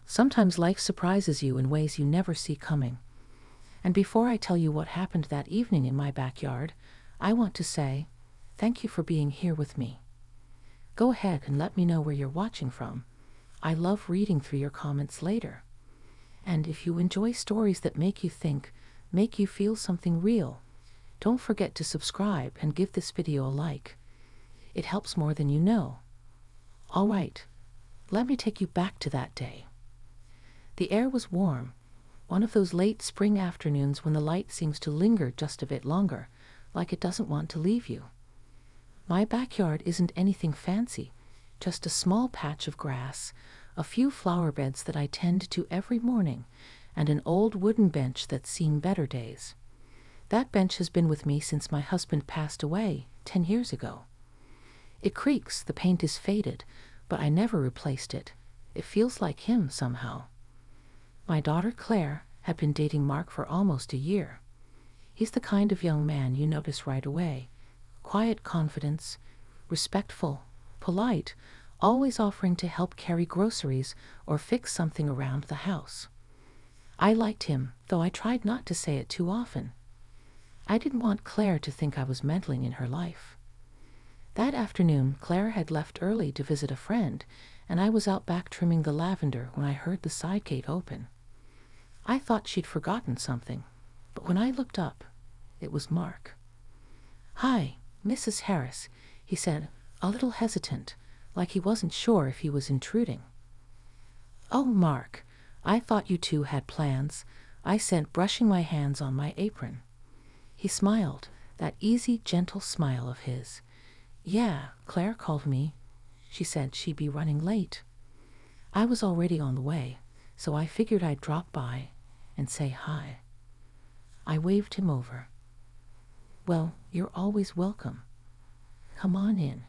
Sometimes life surprises you in ways you never see coming. And before I tell you what happened that evening in my backyard, I want to say, thank you for being here with me. Go ahead and let me know where you're watching from. I love reading through your comments later. And if you enjoy stories that make you think, make you feel something real, don't forget to subscribe and give this video a like. It helps more than you know. All right, let me take you back to that day. The air was warm, one of those late spring afternoons when the light seems to linger just a bit longer, like it doesn't want to leave you. My backyard isn't anything fancy, just a small patch of grass, a few flower beds that I tend to every morning, and an old wooden bench that's seen better days. That bench has been with me since my husband passed away 10 years ago. It creaks, the paint is faded, but I never replaced it. It feels like him somehow. My daughter Claire had been dating Mark for almost a year. He's the kind of young man you notice right away. Quiet confidence, respectful, polite, always offering to help carry groceries or fix something around the house. I liked him, though I tried not to say it too often. I didn't want Claire to think I was meddling in her life. That afternoon, Claire had left early to visit a friend, and I was out back trimming the lavender when I heard the side gate open. I thought she'd forgotten something, but when I looked up, it was Mark. "Hi, Mrs. Harris," he said, a little hesitant, like he wasn't sure if he was intruding. "Oh, Mark, I thought you two had plans," I said, brushing my hands on my apron. He smiled, that easy, gentle smile of his. "Yeah, Claire called me. She said she'd be running late." I was already on the way, so I figured I'd drop by and say hi. I waved him over. "Well, you're always welcome. Come on in.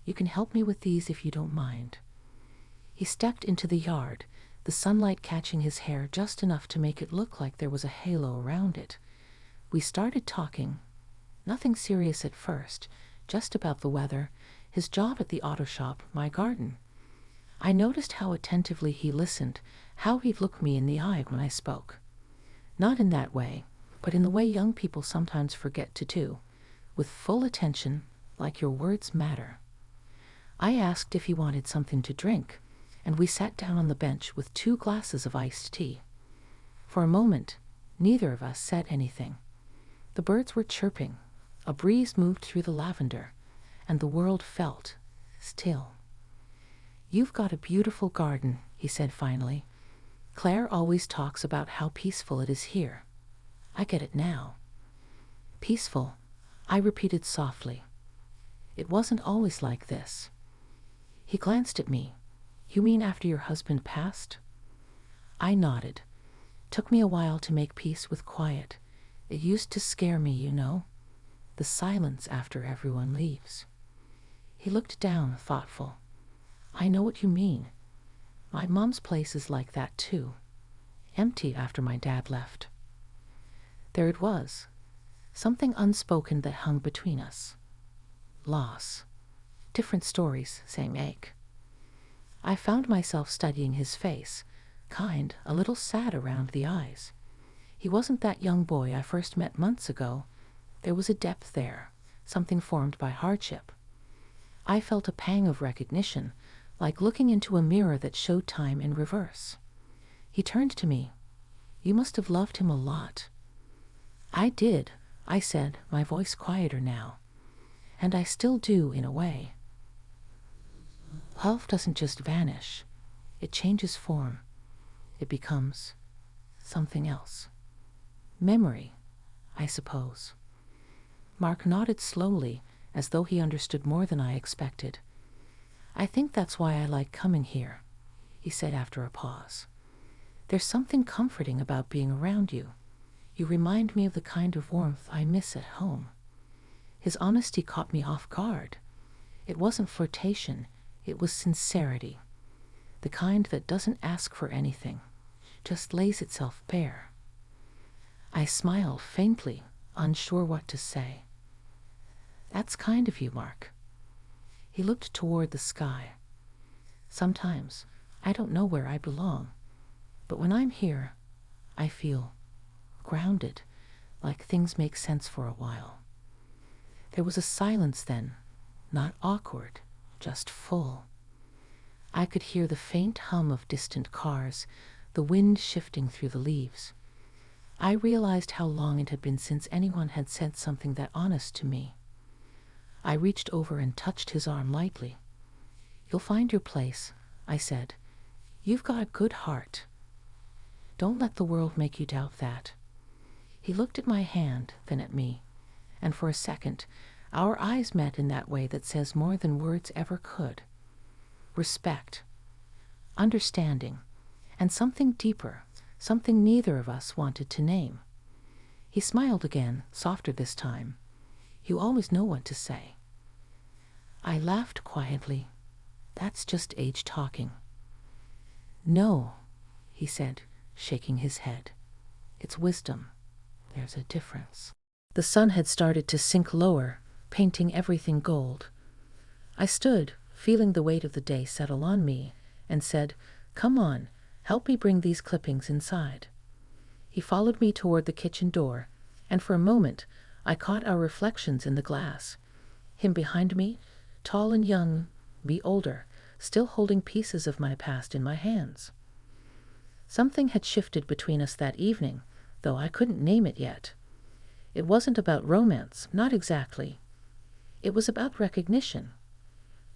You can help me with these if you don't mind." He stepped into the yard, the sunlight catching his hair just enough to make it look like there was a halo around it. We started talking. Nothing serious at first, just about the weather, his job at the auto shop, my garden. I noticed how attentively he listened, how he'd look me in the eye when I spoke. Not in that way, but in the way young people sometimes forget to do, with full attention, like your words matter. I asked if he wanted something to drink, and we sat down on the bench with 2 glasses of iced tea. For a moment, neither of us said anything. The birds were chirping, a breeze moved through the lavender, and the world felt still. "You've got a beautiful garden," he said finally. "Claire always talks about how peaceful it is here. I get it now." "Peaceful," I repeated softly. "It wasn't always like this." He glanced at me. "You mean after your husband passed?" I nodded. Took me a while to make peace with quiet. It used to scare me, the silence after everyone leaves. He looked down, thoughtful. "I know what you mean. My mom's place is like that too. Empty after my dad left." There it was, something unspoken that hung between us. Loss. Different stories, same ache. I found myself studying his face, kind, a little sad around the eyes. He wasn't that young boy I first met months ago. There was a depth there, something formed by hardship. I felt a pang of recognition, like looking into a mirror that showed time in reverse. He turned to me. "You must have loved him a lot." "I did," I said, my voice quieter now. "And I still do, in a way." Love doesn't just vanish. It changes form. It becomes something else. Memory, I suppose. Mark nodded slowly, as though he understood more than I expected. "I think that's why I like coming here," he said after a pause. "There's something comforting about being around you. You remind me of the kind of warmth I miss at home." His honesty caught me off guard. It wasn't flirtation, it was sincerity. The kind that doesn't ask for anything, just lays itself bare. I smiled faintly, unsure what to say. "That's kind of you, Mark." He looked toward the sky. "Sometimes I don't know where I belong, but when I'm here, I feel grounded, like things make sense for a while. There was a silence then, not awkward, just full. I could hear the faint hum of distant cars, the wind shifting through the leaves. I realized how long it had been since anyone had said something that honest to me. I reached over and touched his arm lightly. "You'll find your place," I said. "You've got a good heart. Don't let the world make you doubt that." He looked at my hand, then at me, and for a second, our eyes met in that way that says more than words ever could. Respect, understanding, and something deeper, something neither of us wanted to name. He smiled again, softer this time. "You always know what to say." I laughed quietly. "That's just age talking." "No," he said, shaking his head. "It's wisdom. There's a difference." The sun had started to sink lower, painting everything gold. I stood, feeling the weight of the day settle on me, and said, "Come on, help me bring these clippings inside." He followed me toward the kitchen door, and for a moment I caught our reflections in the glass. Him behind me, tall and young, me older, still holding pieces of my past in my hands. Something had shifted between us that evening, though I couldn't name it yet. It wasn't about romance, not exactly. It was about recognition.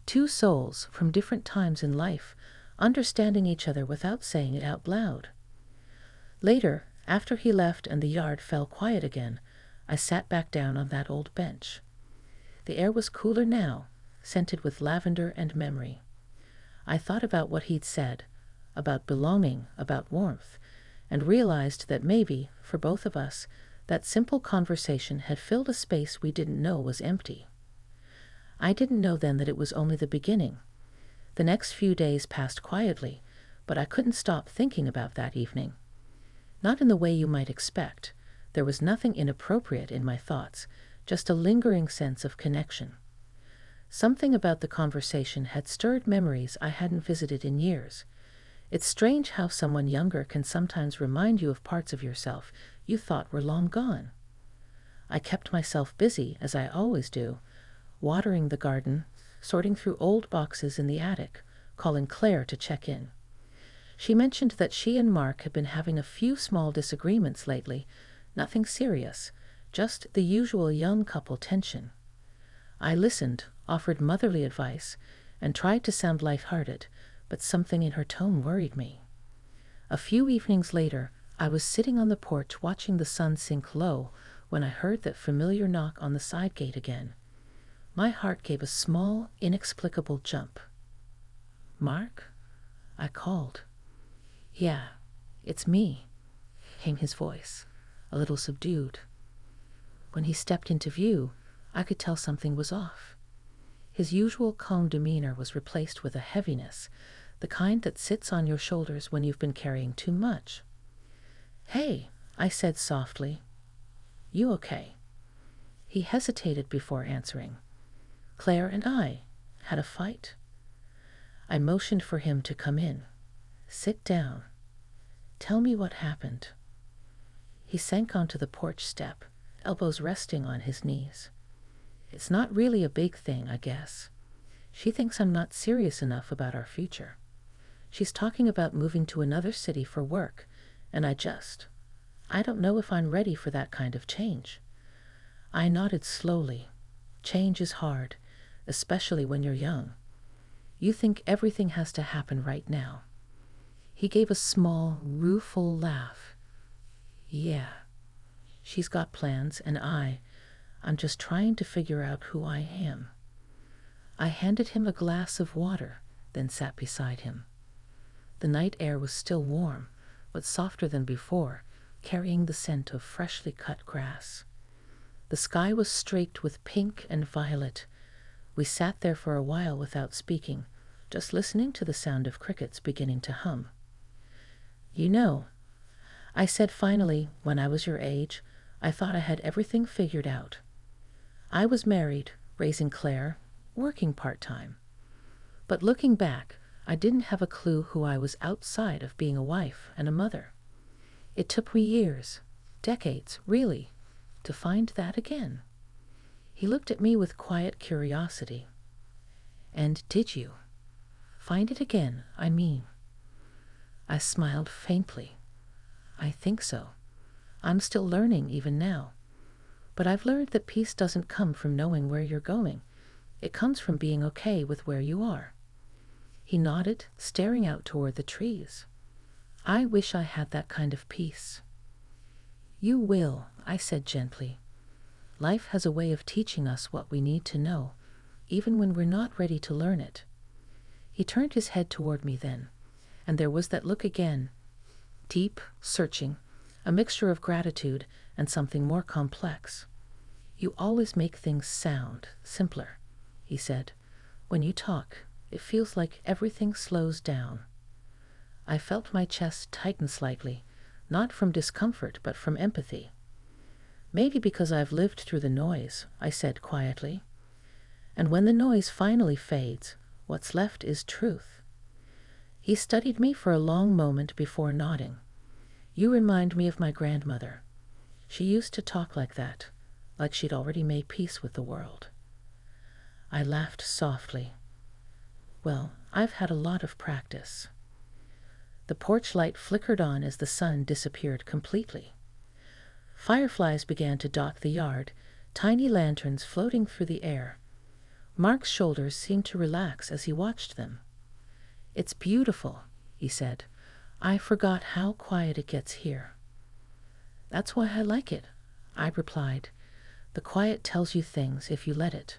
Two souls from different times in life, understanding each other without saying it out loud. Later, after he left and the yard fell quiet again, I sat back down on that old bench. The air was cooler now, scented with lavender and memory. I thought about what he'd said, about belonging, about warmth, and realized that maybe, for both of us, that simple conversation had filled a space we didn't know was empty. I didn't know then that it was only the beginning. The next few days passed quietly, but I couldn't stop thinking about that evening. Not in the way you might expect. There was nothing inappropriate in my thoughts, just a lingering sense of connection. Something about the conversation had stirred memories I hadn't visited in years. It's strange how someone younger can sometimes remind you of parts of yourself you thought were long gone. I kept myself busy, as I always do, watering the garden, sorting through old boxes in the attic, calling Claire to check in. She mentioned that she and Mark had been having a few small disagreements lately, nothing serious, just the usual young couple tension. I listened, offered motherly advice, and tried to sound lighthearted, but something in her tone worried me. A few evenings later, I was sitting on the porch watching the sun sink low when I heard that familiar knock on the side gate again. My heart gave a small, inexplicable jump. "Mark?" I called. "Yeah, it's me," came his voice, a little subdued. When he stepped into view, I could tell something was off. His usual calm demeanor was replaced with a heaviness, the kind that sits on your shoulders when you've been carrying too much. "Hey," I said softly. "You okay?" He hesitated before answering. "Claire and I had a fight." I motioned for him to come in. "Sit down. Tell me what happened." He sank onto the porch step, elbows resting on his knees. "It's not really a big thing, I guess. She thinks I'm not serious enough about our future. She's talking about moving to another city for work, and I don't know if I'm ready for that kind of change." I nodded slowly. Change is hard, especially when you're young. You think everything has to happen right now. He gave a small, rueful laugh. "Yeah, she's got plans, and I'm just trying to figure out who I am." I handed him a glass of water, then sat beside him. The night air was still warm, but softer than before, carrying the scent of freshly cut grass. The sky was streaked with pink and violet. We sat there for a while without speaking, just listening to the sound of crickets beginning to hum. "You know," I said finally, "when I was your age, I thought I had everything figured out. I was married, raising Claire, working part-time. But looking back, I didn't have a clue who I was outside of being a wife and a mother. It took me years, decades, really, to find that again. He looked at me with quiet curiosity. And did you? Find it again, I mean. I smiled faintly. I think so. I'm still learning even now. But I've learned that peace doesn't come from knowing where you're going. It comes from being okay with where you are. He nodded, staring out toward the trees. I wish I had that kind of peace. You will, I said gently. Life has a way of teaching us what we need to know, even when we're not ready to learn it. He turned his head toward me then, and there was that look again, deep, searching, a mixture of gratitude and something more complex. You always make things sound simpler, he said. When you talk, it feels like everything slows down. I felt my chest tighten slightly, not from discomfort but from empathy. Maybe because I've lived through the noise, I said quietly. And when the noise finally fades, what's left is truth. He studied me for a long moment before nodding. You remind me of my grandmother. She used to talk like that, like she'd already made peace with the world. I laughed softly. Well, I've had a lot of practice. The porch light flickered on as the sun disappeared completely. Fireflies began to dot the yard, tiny lanterns floating through the air. Mark's shoulders seemed to relax as he watched them. It's beautiful, he said. I forgot how quiet it gets here. That's why I like it, I replied. The quiet tells you things if you let it.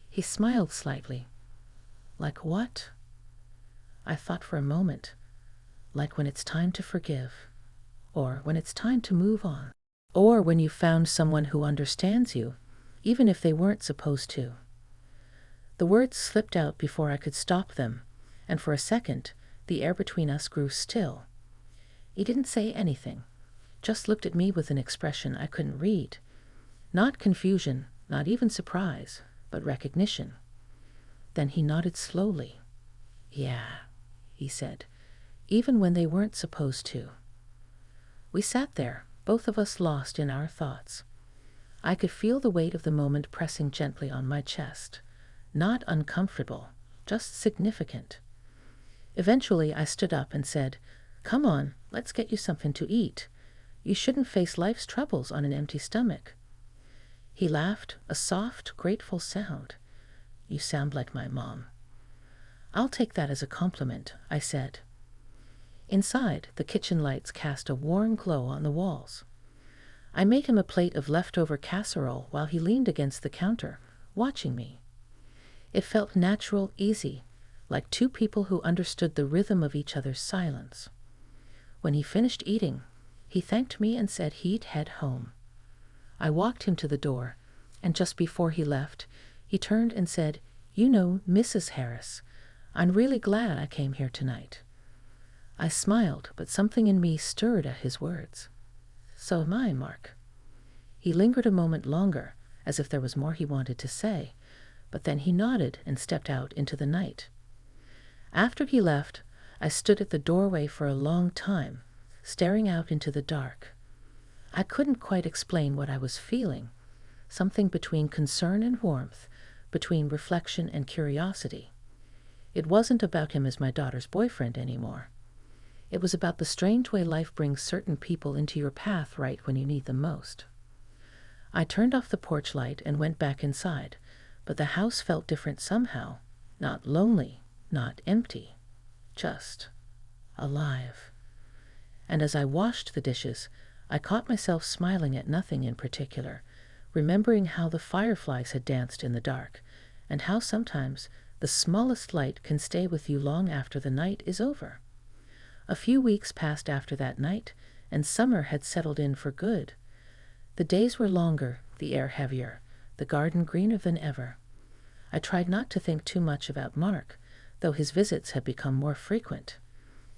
He smiled slightly. Like what? I thought for a moment. Like when it's time to forgive, or when it's time to move on, or when you found someone who understands you, even if they weren't supposed to. The words slipped out before I could stop them, and for a second, the air between us grew still. He didn't say anything, just looked at me with an expression I couldn't read. Not confusion, not even surprise, but recognition. Then he nodded slowly. Yeah, he said, even when they weren't supposed to. We sat there, both of us lost in our thoughts. I could feel the weight of the moment pressing gently on my chest. Not uncomfortable, just significant. Eventually I stood up and said, "Come on, let's get you something to eat. You shouldn't face life's troubles on an empty stomach." He laughed, a soft, grateful sound. You sound like my mom. I'll take that as a compliment, I said. Inside, the kitchen lights cast a warm glow on the walls. I made him a plate of leftover casserole while he leaned against the counter, watching me. It felt natural, easy, like two people who understood the rhythm of each other's silence. When he finished eating, he thanked me and said he'd head home. I walked him to the door, and just before he left, he turned and said, "You know, Mrs. Harris, I'm really glad I came here tonight." I smiled, but something in me stirred at his words. So am I, Mark. He lingered a moment longer, as if there was more he wanted to say, but then he nodded and stepped out into the night. After he left, I stood at the doorway for a long time, staring out into the dark. I couldn't quite explain what I was feeling, something between concern and warmth, between reflection and curiosity. It wasn't about him as my daughter's boyfriend anymore. It was about the strange way life brings certain people into your path right when you need them most. I turned off the porch light and went back inside, but the house felt different somehow. Not lonely, not empty, just alive. And as I washed the dishes, I caught myself smiling at nothing in particular, remembering how the fireflies had danced in the dark, and how sometimes the smallest light can stay with you long after the night is over. A few weeks passed after that night, and summer had settled in for good. The days were longer, the air heavier, the garden greener than ever. I tried not to think too much about Mark, though his visits had become more frequent.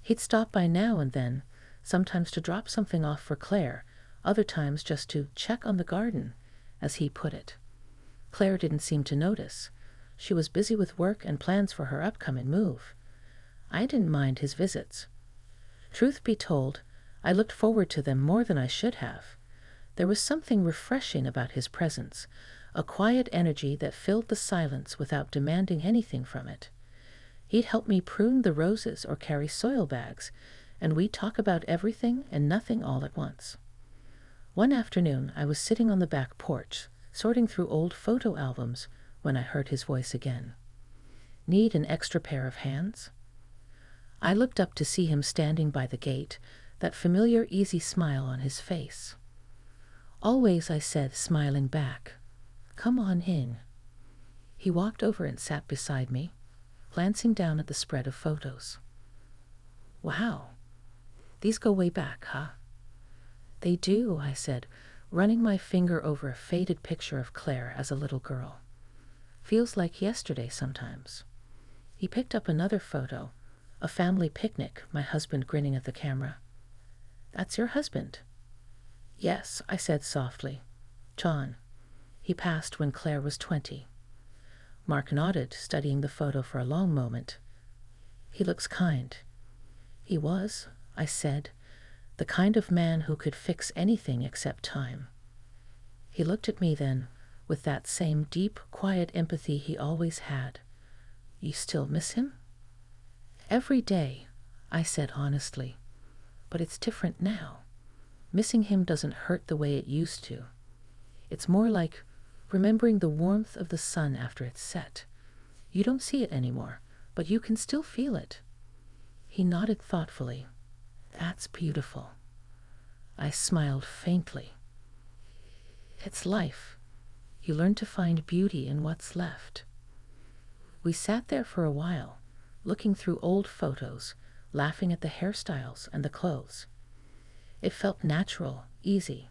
He'd stop by now and then, sometimes to drop something off for Claire, other times just to check on the garden, as he put it. Claire didn't seem to notice. She was busy with work and plans for her upcoming move. I didn't mind his visits. Truth be told, I looked forward to them more than I should have. There was something refreshing about his presence, a quiet energy that filled the silence without demanding anything from it. He'd help me prune the roses or carry soil bags, and we'd talk about everything and nothing all at once. One afternoon, I was sitting on the back porch, sorting through old photo albums, when I heard his voice again. "Need an extra pair of hands?" I looked up to see him standing by the gate, that familiar easy smile on his face. "Always," I said, smiling back. "Come on in." He walked over and sat beside me, glancing down at the spread of photos. "Wow, these go way back, huh?" "They do," I said, running my finger over a faded picture of Claire as a little girl. "Feels like yesterday sometimes." He picked up another photo, a family picnic, my husband grinning at the camera. "That's your husband?" "Yes," I said softly. "John. He passed when Claire was 20. Mark nodded, studying the photo for a long moment. "He looks kind." "He was," I said, "the kind of man who could fix anything except time." He looked at me then, with that same deep, quiet empathy he always had. "You still miss him?" "Every day," I said honestly. "But it's different now. Missing him doesn't hurt the way it used to. It's more like remembering the warmth of the sun after it's set. You don't see it anymore, but you can still feel it." He nodded thoughtfully. "That's beautiful." I smiled faintly. "It's life. You learn to find beauty in what's left." We sat there for a while, looking through old photos, laughing at the hairstyles and the clothes. It felt natural, easy.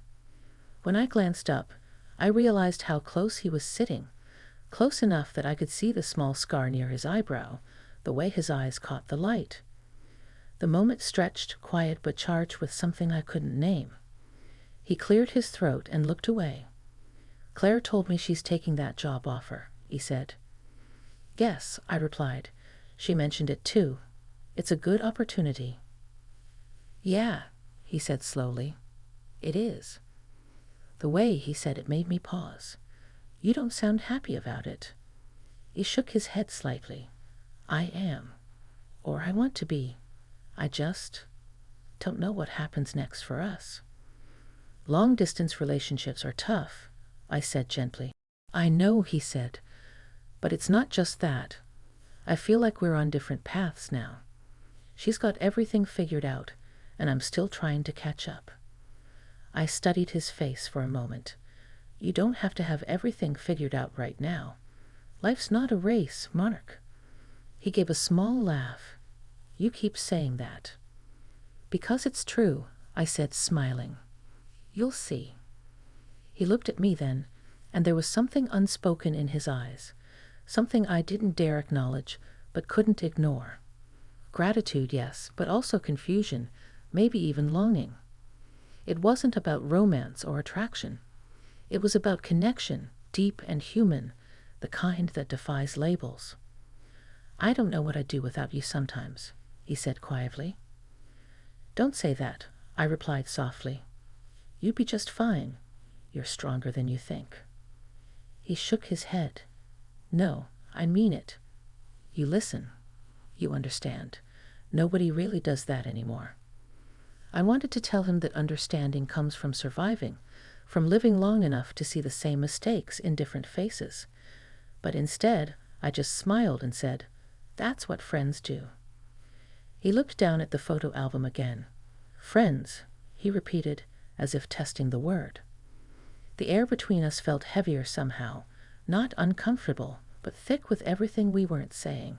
When I glanced up, I realized how close he was sitting, close enough that I could see the small scar near his eyebrow, the way his eyes caught the light. The moment stretched, quiet but charged with something I couldn't name. He cleared his throat and looked away. "Claire told me she's taking that job offer," he said. "Yes," I replied. "She mentioned it too. It's a good opportunity." "Yeah," he said slowly. "It is." The way he said it made me pause. "You don't sound happy about it." He shook his head slightly. "I am. Or I want to be. I just don't know what happens next for us." "Long-distance relationships are tough," I said gently. "I know," he said, "but it's not just that. I feel like we're on different paths now. She's got everything figured out, and I'm still trying to catch up." I studied his face for a moment. "You don't have to have everything figured out right now. Life's not a race, Mark." He gave a small laugh. "You keep saying that." "Because it's true," I said, smiling. "You'll see." He looked at me then, and there was something unspoken in his eyes, something I didn't dare acknowledge, but couldn't ignore. Gratitude, yes, but also confusion, maybe even longing. It wasn't about romance or attraction. It was about connection, deep and human, the kind that defies labels. "I don't know what I'd do without you sometimes," he said quietly. "Don't say that," I replied softly. "You'd be just fine. You're stronger than you think." He shook his head. "No, I mean it. You listen. You understand. Nobody really does that anymore." I wanted to tell him that understanding comes from surviving, from living long enough to see the same mistakes in different faces. But instead, I just smiled and said, "That's what friends do." He looked down at the photo album again. "Friends," he repeated, as if testing the word. The air between us felt heavier somehow, not uncomfortable, but thick with everything we weren't saying.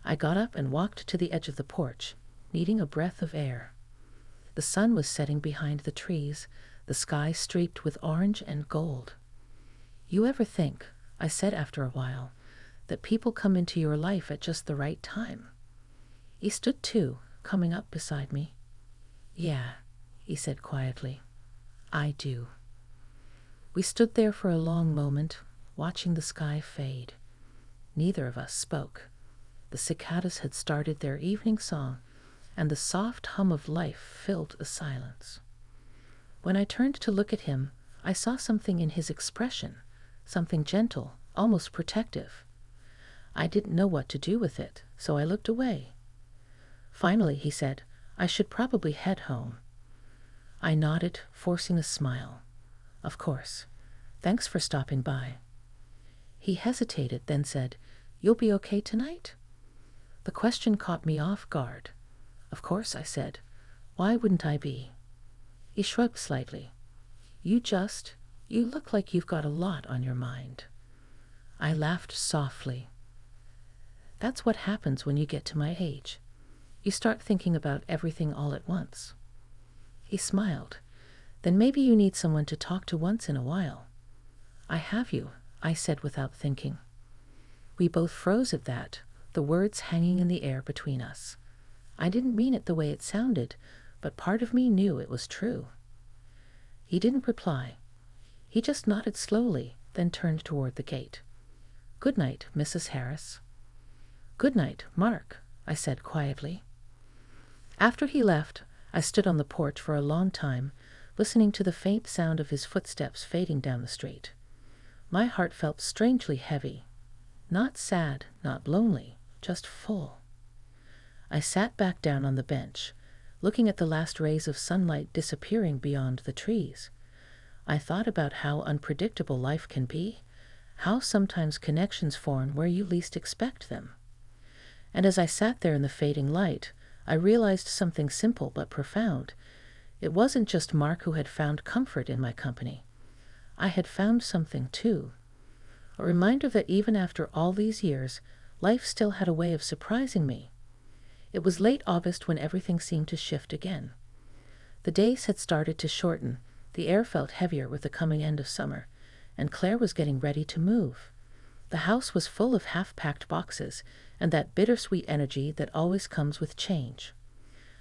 I got up and walked to the edge of the porch, needing a breath of air. The sun was setting behind the trees, the sky streaked with orange and gold. "You ever think," I said after a while, "that people come into your life at just the right time?" He stood too, coming up beside me. "Yeah," he said quietly, "I do." We stood there for a long moment, watching the sky fade. Neither of us spoke. The cicadas had started their evening song, and the soft hum of life filled the silence. When I turned to look at him, I saw something in his expression, something gentle, almost protective. I didn't know what to do with it, so I looked away. Finally, he said, "I should probably head home." I nodded, forcing a smile. "Of course. Thanks for stopping by." He hesitated, then said, "You'll be okay tonight?" The question caught me off guard. "Of course," I said. "Why wouldn't I be?" He shrugged slightly. You look like you've got a lot on your mind." I laughed softly. "That's what happens when you get to my age. You start thinking about everything all at once." He smiled. "Then maybe you need someone to talk to once in a while." "I have you," I said without thinking. We both froze at that, the words hanging in the air between us. I didn't mean it the way it sounded, but part of me knew it was true. He didn't reply. He just nodded slowly, then turned toward the gate. "Good night, Mrs. Harris." "Good night, Mark," I said quietly. After he left, I stood on the porch for a long time, listening to the faint sound of his footsteps fading down the street. My heart felt strangely heavy. Not sad, not lonely, just full. I sat back down on the bench, looking at the last rays of sunlight disappearing beyond the trees. I thought about how unpredictable life can be, how sometimes connections form where you least expect them. And as I sat there in the fading light, I realized something simple but profound. It wasn't just Mark who had found comfort in my company. I had found something too. A reminder that even after all these years, life still had a way of surprising me. It was late August when everything seemed to shift again. The days had started to shorten, the air felt heavier with the coming end of summer, and Claire was getting ready to move. The house was full of half-packed boxes and that bittersweet energy that always comes with change.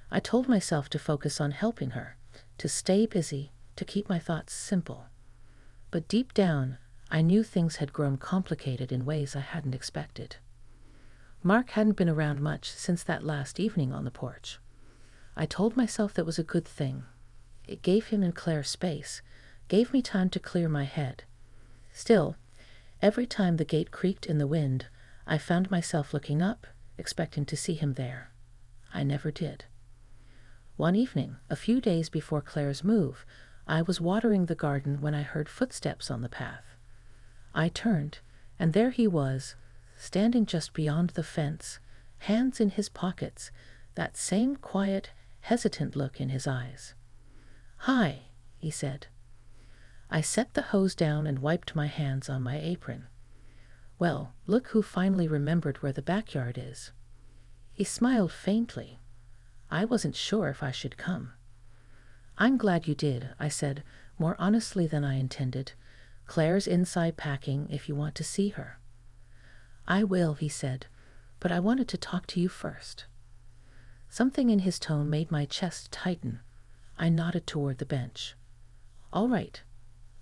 I told myself to focus on helping her, to stay busy, to keep my thoughts simple. But deep down, I knew things had grown complicated in ways I hadn't expected. Mark hadn't been around much since that last evening on the porch. I told myself that was a good thing. It gave him and Claire space, gave me time to clear my head. Still, every time the gate creaked in the wind, I found myself looking up, expecting to see him there. I never did. One evening, a few days before Claire's move, I was watering the garden when I heard footsteps on the path. I turned, and there he was, standing just beyond the fence, hands in his pockets, that same quiet, hesitant look in his eyes. "Hi," he said. I set the hose down and wiped my hands on my apron. "Well, look who finally remembered where the backyard is." He smiled faintly. I wasn't sure if I should come. "I'm glad you did," I said, more honestly than I intended. "Claire's inside packing if you want to see her." "I will," he said, "but I wanted to talk to you first." Something in his tone made my chest tighten. I nodded toward the bench. "All right,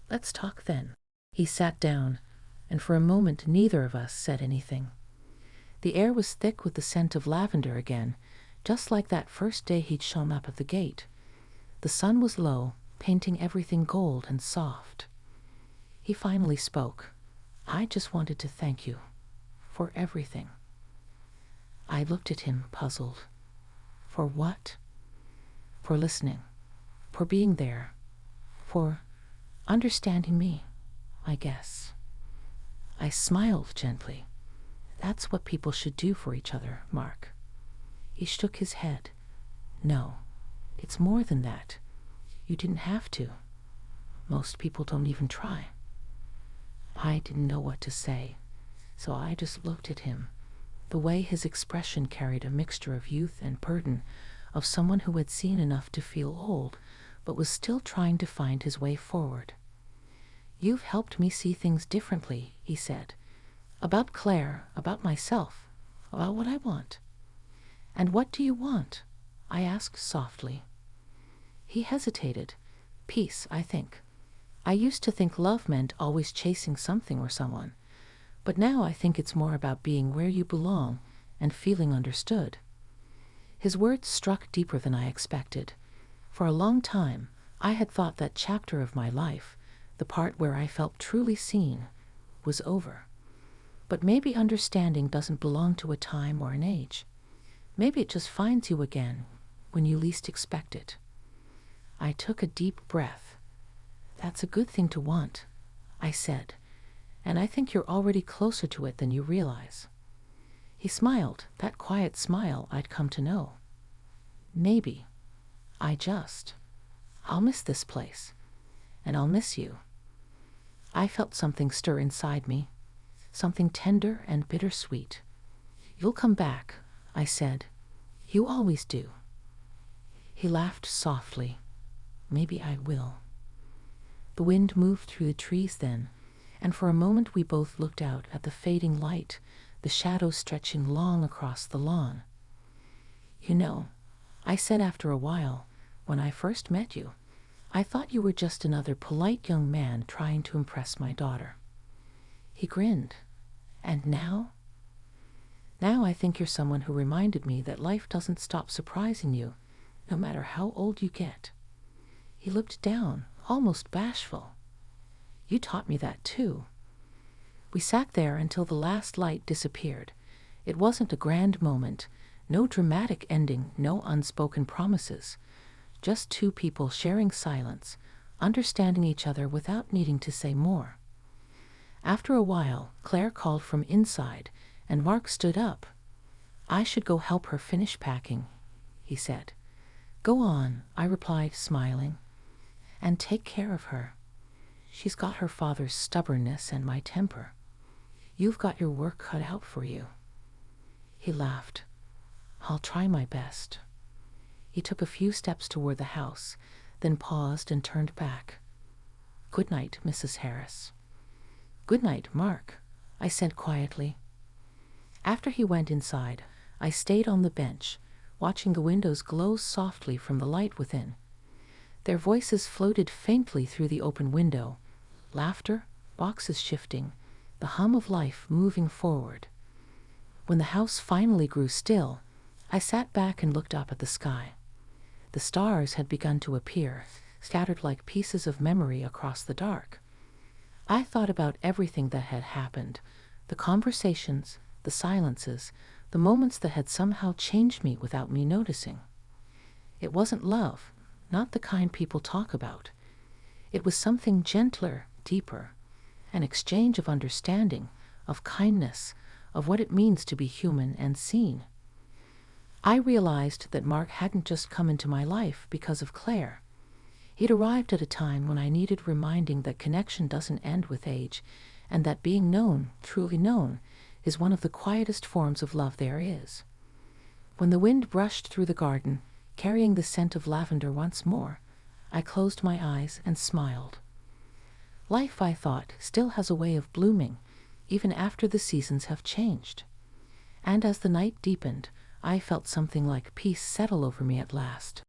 let's talk then." He sat down, and for a moment neither of us said anything. The air was thick with the scent of lavender again, just like that first day he'd shown up at the gate. The sun was low, painting everything gold and soft. He finally spoke. "I just wanted to thank you for everything." I looked at him, puzzled. For what? For listening, for being there, for understanding me, I guess. I smiled gently. "That's what people should do for each other, Mark." He shook his head. "No, it's more than that. You didn't have to. Most people don't even try." I didn't know what to say, so I just looked at him. The way his expression carried a mixture of youth and burden, of someone who had seen enough to feel old, but was still trying to find his way forward. "You've helped me see things differently," he said. "About Claire, about myself, about what I want." "And what do you want?" I asked softly. He hesitated. "Peace, I think. I used to think love meant always chasing something or someone. But now I think it's more about being where you belong and feeling understood. His words struck deeper than I expected. For a long time, I had thought that chapter of my life, the part where I felt truly seen, was over. But maybe understanding doesn't belong to a time or an age. Maybe it just finds you again when you least expect it. I took a deep breath. "That's a good thing to want," I said, "and I think you're already closer to it than you realize." He smiled, that quiet smile I'd come to know. "Maybe. I'll miss this place, and I'll miss you." I felt something stir inside me, something tender and bittersweet. "You'll come back," I said. "You always do." He laughed softly. "Maybe I will." The wind moved through the trees then, and for a moment we both looked out at the fading light, the shadows stretching long across the lawn. "You know," I said after a while, "when I first met you, I thought you were just another polite young man trying to impress my daughter." He grinned. "And now?" "Now I think you're someone who reminded me that life doesn't stop surprising you, no matter how old you get." He looked down, almost bashful. "You taught me that too." We sat there until the last light disappeared. It wasn't a grand moment, no dramatic ending, no unspoken promises. Just two people sharing silence, understanding each other without needing to say more. After a while, Claire called from inside, and Mark stood up. "I should go help her finish packing," he said. "Go on," I replied, smiling. "And take care of her. She's got her father's stubbornness and my temper. You've got your work cut out for you." He laughed. "I'll try my best." He took a few steps toward the house, then paused and turned back. "Good night, Mrs. Harris." "Good night, Mark," I said quietly. After he went inside, I stayed on the bench, watching the windows glow softly from the light within. Their voices floated faintly through the open window, laughter, boxes shifting, the hum of life moving forward. When the house finally grew still, I sat back and looked up at the sky. The stars had begun to appear, scattered like pieces of memory across the dark. I thought about everything that had happened, the conversations, the silences, the moments that had somehow changed me without me noticing. It wasn't love, not the kind people talk about. It was something gentler, deeper, an exchange of understanding, of kindness, of what it means to be human and seen. I realized that Mark hadn't just come into my life because of Claire. He'd arrived at a time when I needed reminding that connection doesn't end with age, and that being known, truly known, is one of the quietest forms of love there is. When the wind brushed through the garden, carrying the scent of lavender once more, I closed my eyes and smiled. Life, I thought, still has a way of blooming, even after the seasons have changed. And as the night deepened, I felt something like peace settle over me at last.